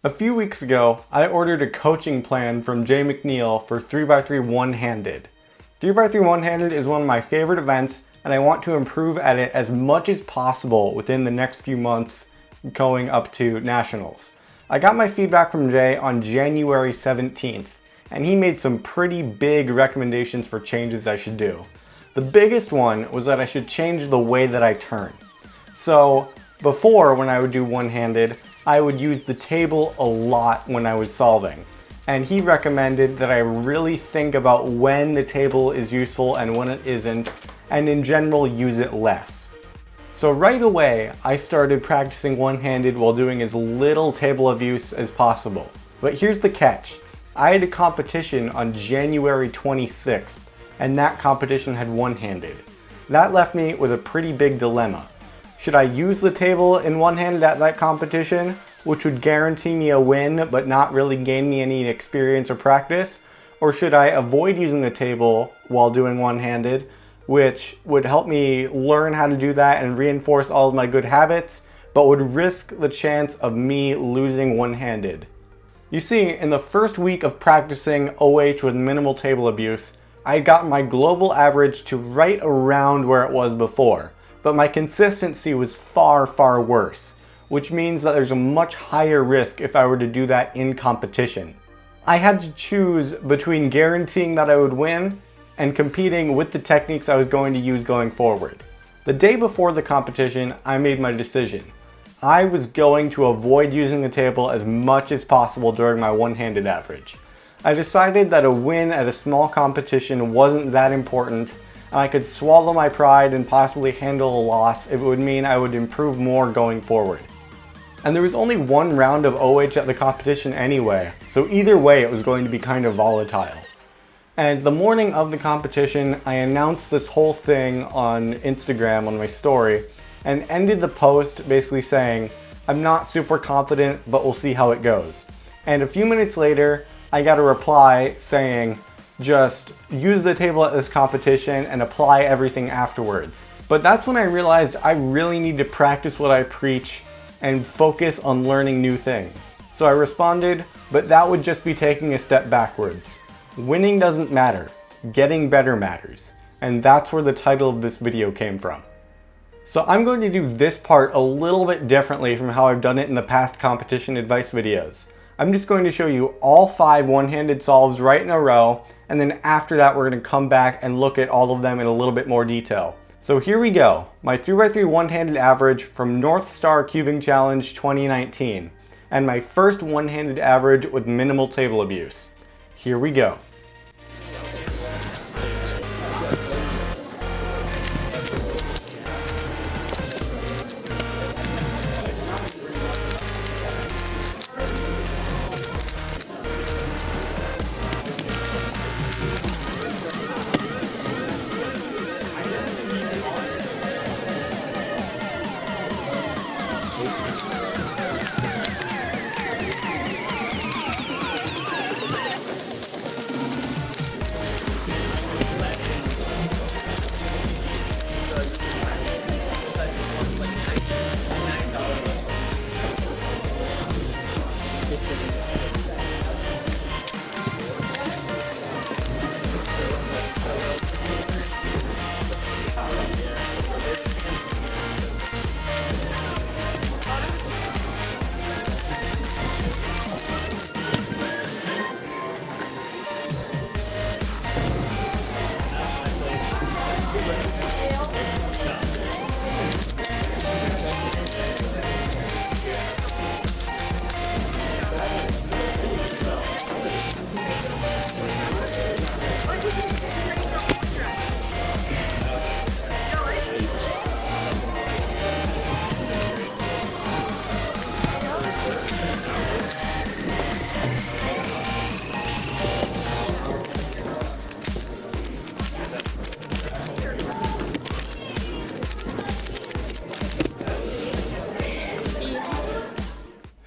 A few weeks ago, I ordered a coaching plan from Jay McNeil for 3x3 one-handed. 3x3 one-handed is one of my favorite events, and I want to improve at it as much as possible within the next few months going up to nationals. I got my feedback from Jay on January 17th, and he made some pretty big recommendations for changes I should do. The biggest one was that I should change the way that I turn. So before, when I would do one-handed, I would use the table a lot when I was solving. And he recommended that I really think about when the table is useful and when it isn't, and in general use it less. So right away, I started practicing one-handed while doing as little table abuse as possible. But here's the catch. I had a competition on January 26th, and that competition had one-handed. That left me with a pretty big dilemma. Should I use the table in one-handed at that competition, which would guarantee me a win but not really gain me any experience or practice? Or should I avoid using the table while doing one-handed, which would help me learn how to do that and reinforce all of my good habits, but would risk the chance of me losing one-handed? You see, in the first week of practicing OH with minimal table abuse, I had gotten my global average to right around where it was before. But my consistency was far, far worse, which means that there's a much higher risk if I were to do that in competition. I had to choose between guaranteeing that I would win and competing with the techniques I was going to use going forward. The day before the competition, I made my decision. I was going to avoid using the table as much as possible during my one-handed average. I decided that a win at a small competition wasn't that important, and I could swallow my pride and possibly handle a loss if it would mean I would improve more going forward. And there was only one round of OH at the competition anyway, so either way it was going to be kind of volatile. And the morning of the competition, I announced this whole thing on Instagram on my story and ended the post basically saying, "I'm not super confident, but we'll see how it goes." And a few minutes later, I got a reply saying, "Just use the table at this competition and apply everything afterwards." But that's when I realized I really need to practice what I preach and focus on learning new things. So I responded, but that would just be taking a step backwards. Winning doesn't matter, getting better matters. And that's where the title of this video came from. So I'm going to do this part a little bit differently from how I've done it in the past competition advice videos. I'm just going to show you all 5 one-handed solves right in a row, and then after that we're going to come back and look at all of them in a little bit more detail. So here we go, my 3x3 one-handed average from North Star Cubing Challenge 2019, and my first one-handed average with minimal table abuse. Here we go.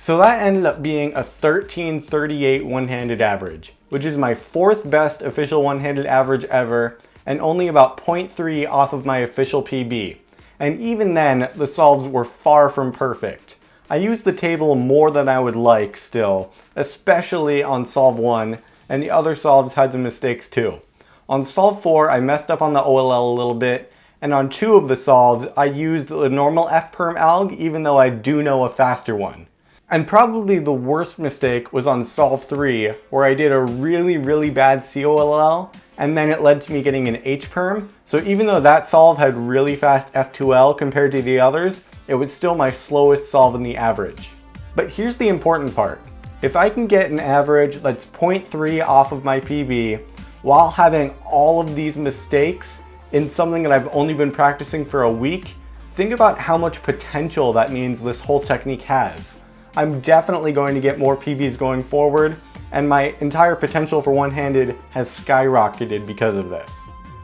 So that ended up being a 13:38 one-handed average, which is my 4th best official one-handed average ever, and only about 0.3 off of my official PB. And even then, the solves were far from perfect. I use the table more than I would like still, especially on solve 1, and the other solves had some mistakes too. On solve 4, I messed up on the OLL a little bit, and on 2 of the solves, I used the normal F-perm alg even though I do know a faster one. And probably the worst mistake was on solve 3, where I did a really bad COLL, and then it led to me getting an H-perm. So even though that solve had really fast F2L compared to the others, it was still my slowest solve in the average. But here's the important part. If I can get an average that's 0.3 off of my PB, while having all of these mistakes in something that I've only been practicing for a week, think about how much potential that means this whole technique has. I'm definitely going to get more PBs going forward, and my entire potential for one-handed has skyrocketed because of this.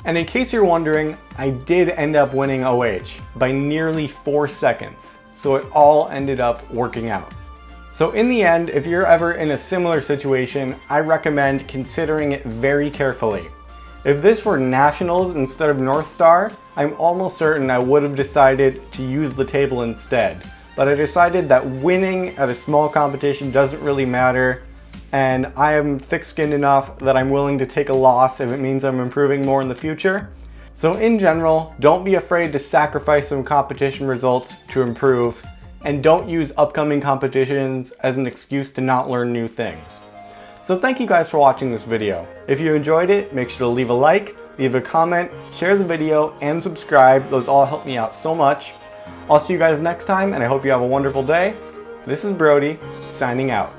And in case you're wondering, I did end up winning OH by nearly 4 seconds, so it all ended up working out. So in the end, if you're ever in a similar situation, I recommend considering it very carefully. If this were nationals instead of North Star, I'm almost certain I would have decided to use the table instead. But I decided that winning at a small competition doesn't really matter, and I am thick-skinned enough that I'm willing to take a loss if it means I'm improving more in the future. So in general, don't be afraid to sacrifice some competition results to improve, and don't use upcoming competitions as an excuse to not learn new things. So thank you guys for watching this video. If you enjoyed it, make sure to leave a like, leave a comment, share the video, and subscribe. Those all help me out so much. I'll see you guys next time, and I hope you have a wonderful day. This is Brody, signing out.